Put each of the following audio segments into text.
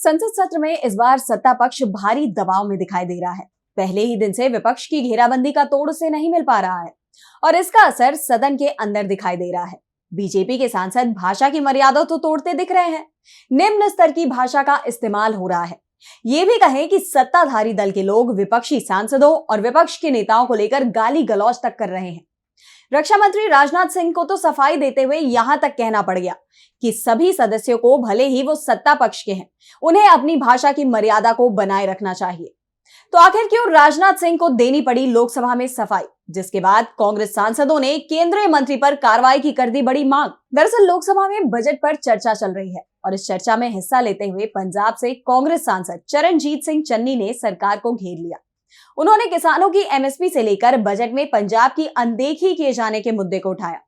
संसद सत्र में इस बार सत्ता पक्ष भारी दबाव में दिखाई दे रहा है। पहले ही दिन से विपक्ष की घेराबंदी का तोड़ उसे नहीं मिल पा रहा है और इसका असर सदन के अंदर दिखाई दे रहा है। बीजेपी के सांसद भाषा की मर्यादा तो तोड़ते दिख रहे हैं, निम्न स्तर की भाषा का इस्तेमाल हो रहा है। ये भी कहें कि सत्ताधारी दल के लोग विपक्षी सांसदों और विपक्ष के नेताओं को लेकर गाली गलौज तक कर रहे हैं। रक्षा मंत्री राजनाथ सिंह को तो सफाई देते हुए यहां तक कहना पड़ गया कि सभी सदस्यों को, भले ही वो सत्ता पक्ष के हैं, उन्हें अपनी भाषा की मर्यादा को बनाए रखना चाहिए। तो आखिर क्यों राजनाथ सिंह को देनी पड़ी लोकसभा में सफाई, जिसके बाद कांग्रेस सांसदों ने केंद्रीय मंत्री पर कार्रवाई की कर दी बड़ी मांग। दरअसल लोकसभा में बजट पर चर्चा चल रही है और इस चर्चा में हिस्सा लेते हुए पंजाब से कांग्रेस सांसद चरणजीत सिंह चन्नी ने सरकार को घेर लिया। उन्होंने किसानों की एमएसपी से लेकर बजट में पंजाब की अनदेखी किए जाने के मुद्दे को उठाया।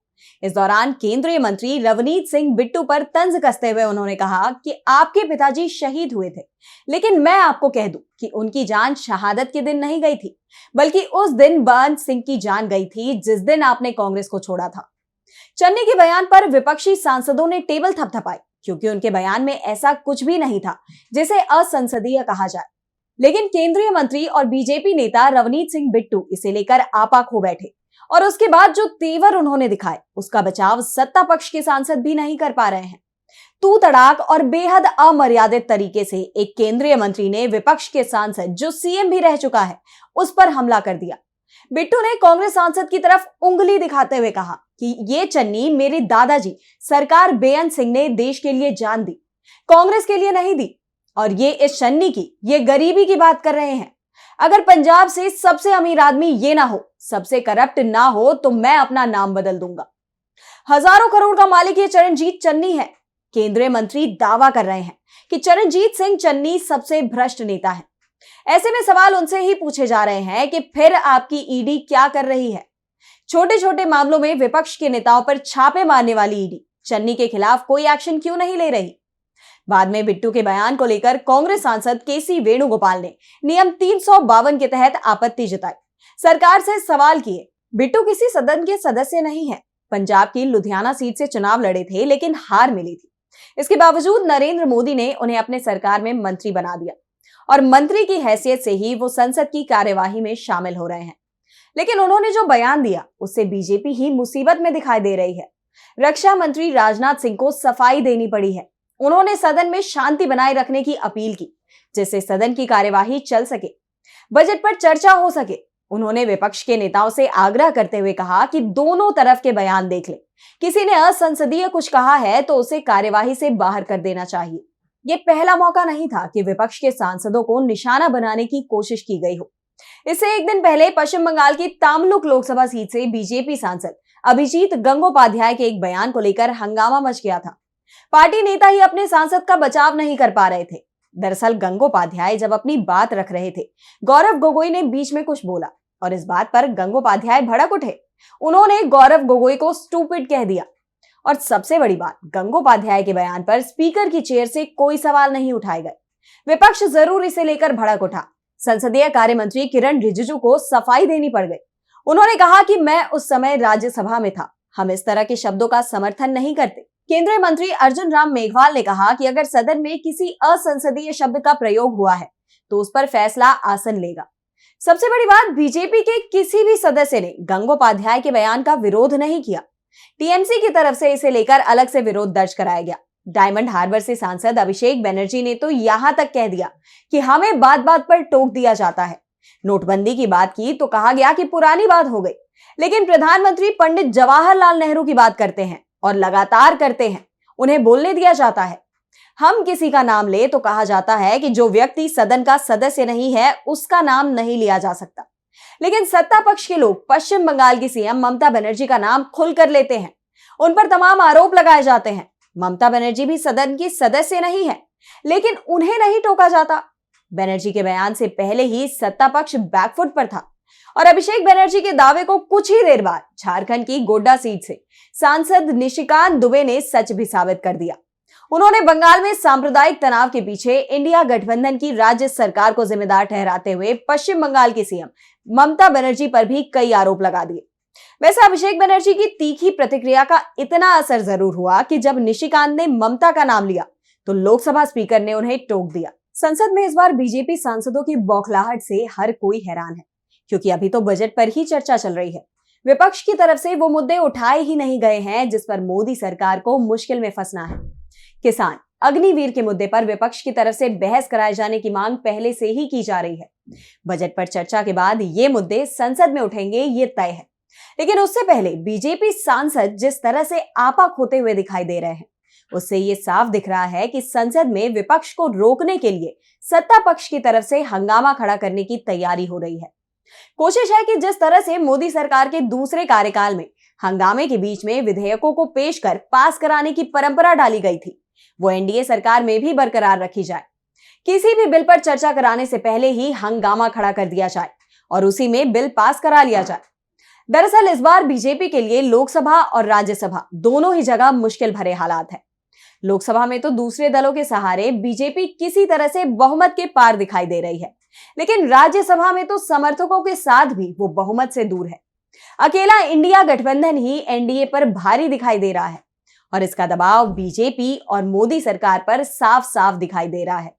इस दौरान केंद्रीय मंत्री रवनीत सिंह बिट्टू पर तंज कसते हुए उन्होंने कहा कि आपके पिताजी शहीद हुए थे, लेकिन मैं आपको कह दूं कि उनकी जान शहादत के दिन नहीं गई थी, बल्कि उस दिन बलवंत सिंह की जान गई थी जिस दिन आपने कांग्रेस को छोड़ा था। चन्नी के बयान पर विपक्षी सांसदों ने टेबल थपथपाई, क्योंकि उनके बयान में ऐसा कुछ भी नहीं था जिसे असंसदीय कहा जाए। लेकिन केंद्रीय मंत्री और बीजेपी नेता रवनीत सिंह बिट्टू इसे लेकर आपा खो बैठे और उसके बाद जो तेवर उन्होंने दिखाए, उसका बचाव सत्ता पक्ष के सांसद भी नहीं कर पा रहे हैं। तू तड़ाक और बेहद अमर्यादित तरीके से एक केंद्रीय मंत्री ने विपक्ष के सांसद, जो सीएम भी रह चुका है, उस पर हमला कर दिया। बिट्टू ने कांग्रेस सांसद की तरफ उंगली दिखाते हुए कहा कि ये चन्नी मेरे दादाजी सरकार बेअंत सिंह ने देश के लिए जान दी, कांग्रेस के लिए नहीं दी, और ये इस चन्नी की, ये गरीबी की बात कर रहे हैं। अगर पंजाब से सबसे अमीर आदमी ये ना हो, सबसे करप्ट ना हो, तो मैं अपना नाम बदल दूंगा। हजारों करोड़ का मालिक ये चरणजीत चन्नी है। केंद्रीय मंत्री दावा कर रहे हैं कि चरणजीत सिंह चन्नी सबसे भ्रष्ट नेता है। ऐसे में सवाल उनसे ही पूछे जा रहे हैं कि फिर आपकी ईडी क्या कर रही है? छोटे छोटे मामलों में विपक्ष के नेताओं पर छापे मारने वाली ईडी चन्नी के खिलाफ कोई एक्शन क्यों नहीं ले रही? बाद में बिट्टू के बयान को लेकर कांग्रेस सांसद केसी वेणुगोपाल ने नियम 352 के तहत आपत्ति जताई, सरकार से सवाल किए। बिट्टू किसी सदन के सदस्य नहीं है, पंजाब की लुधियाना सीट से चुनाव लड़े थे लेकिन हार मिली थी। इसके बावजूद नरेंद्र मोदी ने उन्हें अपने सरकार में मंत्री बना दिया और मंत्री की हैसियत से ही वो संसद की कार्यवाही में शामिल हो रहे हैं। लेकिन उन्होंने जो बयान दिया, उससे बीजेपी ही मुसीबत में दिखाई दे रही है। रक्षा मंत्री राजनाथ सिंह को सफाई देनी पड़ी है। उन्होंने सदन में शांति बनाए रखने की अपील की, जिससे सदन की कार्यवाही चल सके, बजट पर चर्चा हो सके। उन्होंने विपक्ष के नेताओं से आग्रह करते हुए कहा कि दोनों तरफ के बयान देख ले, किसी ने असंसदीय कुछ कहा है तो उसे कार्यवाही से बाहर कर देना चाहिए। यह पहला मौका नहीं था कि विपक्ष के सांसदों को निशाना बनाने की कोशिश की गई हो। इससे एक दिन पहले पश्चिम बंगाल की तामलुक लोकसभा सीट से बीजेपी सांसद अभिजीत गंगोपाध्याय के एक बयान को लेकर हंगामा मच गया था। पार्टी नेता ही अपने सांसद का बचाव नहीं कर पा रहे थे। दरअसल गंगोपाध्याय जब अपनी बात रख रहे थे, गौरव गोगोई ने बीच में कुछ बोला और इस बात पर गंगोपाध्याय भड़क उठे। उन्होंने गौरव गोगोई को स्टूपिड कह दिया और सबसे बड़ी बात, गंगोपाध्याय के बयान पर स्पीकर की चेयर से कोई सवाल नहीं उठाए गए। विपक्ष जरूर इसे लेकर भड़क उठा। संसदीय कार्य मंत्री किरण रिजिजू को सफाई देनी पड़ गई। उन्होंने कहा कि मैं उस समय राज्यसभा में था, हम इस तरह के शब्दों का समर्थन नहीं करते। केंद्रीय मंत्री अर्जुन राम मेघवाल ने कहा कि अगर सदन में किसी असंसदीय शब्द का प्रयोग हुआ है तो उस पर फैसला आसन लेगा। सबसे बड़ी बात, बीजेपी के किसी भी सदस्य ने गंगोपाध्याय के बयान का विरोध नहीं किया। टीएमसी की तरफ से इसे लेकर अलग से विरोध दर्ज कराया गया। डायमंड हार्बर से सांसद अभिषेक बनर्जी ने तो यहां तक कह दिया कि हमें बात बात पर टोक दिया जाता है। नोटबंदी की बात की तो कहा गया कि पुरानी बात हो गई, लेकिन प्रधानमंत्री पंडित जवाहरलाल नेहरू की बात करते हैं और लगातार करते हैं, उन्हें बोलने दिया जाता है। हम किसी का नाम ले तो कहा जाता है कि जो व्यक्ति सदन का सदस्य नहीं है उसका नाम नहीं लिया जा सकता। लेकिन सत्ता पक्ष के लोग पश्चिम बंगाल की सीएम ममता बनर्जी का नाम खुलकर लेते हैं, उन पर तमाम आरोप लगाए जाते हैं। ममता बनर्जी भी सदन की सदस्य नहीं है, लेकिन उन्हें नहीं टोका जाता। बनर्जी के बयान से पहले ही सत्ता पक्ष बैकफुट पर था और अभिषेक बनर्जी के दावे को कुछ ही देर बाद झारखंड की गोड्डा सीट से सांसद निशिकांत दुबे ने सच भी साबित कर दिया। उन्होंने बंगाल में सांप्रदायिक तनाव के पीछे इंडिया गठबंधन की राज्य सरकार को जिम्मेदार ठहराते हुए पश्चिम बंगाल की सीएम ममता बनर्जी पर भी कई आरोप लगा दिए। वैसे अभिषेक बनर्जी की तीखी प्रतिक्रिया का इतना असर जरूर हुआ कि जब निशिकांत ने ममता का नाम लिया तो लोकसभा स्पीकर ने उन्हें टोक दिया। संसद में इस बार बीजेपी सांसदों की बौखलाहट से हर कोई हैरान है, क्योंकि अभी तो बजट पर ही चर्चा चल रही है। विपक्ष की तरफ से वो मुद्दे उठाए ही नहीं गए हैं जिस पर मोदी सरकार को मुश्किल में फंसना है। किसान अग्निवीर के मुद्दे पर विपक्ष की तरफ से बहस कराए जाने की मांग पहले से ही की जा रही है। बजट पर चर्चा के बाद ये मुद्दे संसद में उठेंगे, ये तय है। लेकिन उससे पहले बीजेपी सांसद जिस तरह से आपा खोते हुए दिखाई दे रहे हैं, उससे ये साफ दिख रहा है कि संसद में विपक्ष को रोकने के लिए सत्ता पक्ष की तरफ से हंगामा खड़ा करने की तैयारी हो रही है। कोशिश है कि जिस तरह से मोदी सरकार के दूसरे कार्यकाल में हंगामे के बीच में विधेयकों को पेश कर पास कराने की परंपरा डाली गई थी, वो एनडीए सरकार में भी बरकरार रखी जाए। किसी भी बिल पर चर्चा कराने से पहले ही हंगामा खड़ा कर दिया जाए और उसी में बिल पास करा लिया जाए। दरअसल इस बार बीजेपी के लिए लोकसभा और राज्यसभा दोनों ही जगह मुश्किल भरे हालात हैं। लोकसभा में तो दूसरे दलों के सहारे बीजेपी किसी तरह से बहुमत के पार दिखाई दे रही है, लेकिन राज्यसभा में तो समर्थकों के साथ भी वो बहुमत से दूर है। अकेला इंडिया गठबंधन ही एनडीए पर भारी दिखाई दे रहा है और इसका दबाव बीजेपी और मोदी सरकार पर साफ साफ दिखाई दे रहा है।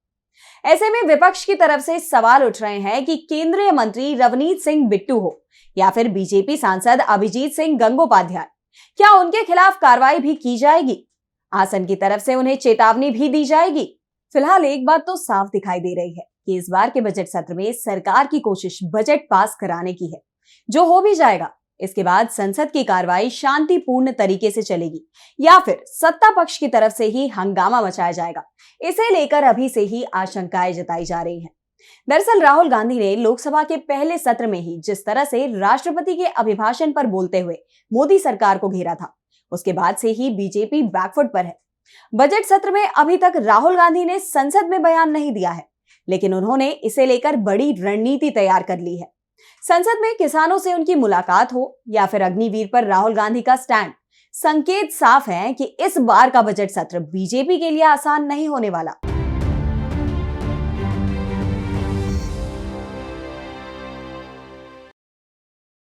ऐसे में विपक्ष की तरफ से सवाल उठ रहे हैं कि केंद्रीय मंत्री रवनीत सिंह बिट्टू हो या फिर बीजेपी सांसद अभिजीत सिंह गंगोपाध्याय, क्या उनके खिलाफ कार्रवाई भी की जाएगी? आसन की तरफ से उन्हें चेतावनी भी दी जाएगी? फिलहाल एक बात तो साफ दिखाई दे रही है कि इस बार के बजट सत्र में सरकार की कोशिश बजट पास कराने की है। जो हो भी जाएगा, इसके बाद संसद की कार्रवाई शांतिपूर्ण तरीके से चलेगी या फिर सत्ता पक्ष की तरफ से ही हंगामा मचाया जाएगा, इसे लेकर अभी से ही आशंकाएं जताई जा रही हैं। दरअसल राहुल गांधी ने लोकसभा के पहले सत्र में ही जिस तरह से राष्ट्रपति के अभिभाषण पर बोलते हुए मोदी सरकार को घेरा था, उसके बाद से ही बीजेपी बैकफुट पर है। बजट सत्र में अभी तक राहुल गांधी ने संसद में बयान नहीं दिया है, लेकिन उन्होंने इसे लेकर बड़ी रणनीति तैयार कर ली है। संसद में किसानों से उनकी मुलाकात हो या फिर अग्निवीर पर राहुल गांधी का स्टैंड, संकेत साफ है कि इस बार का बजट सत्र बीजेपी के लिए आसान नहीं होने वाला।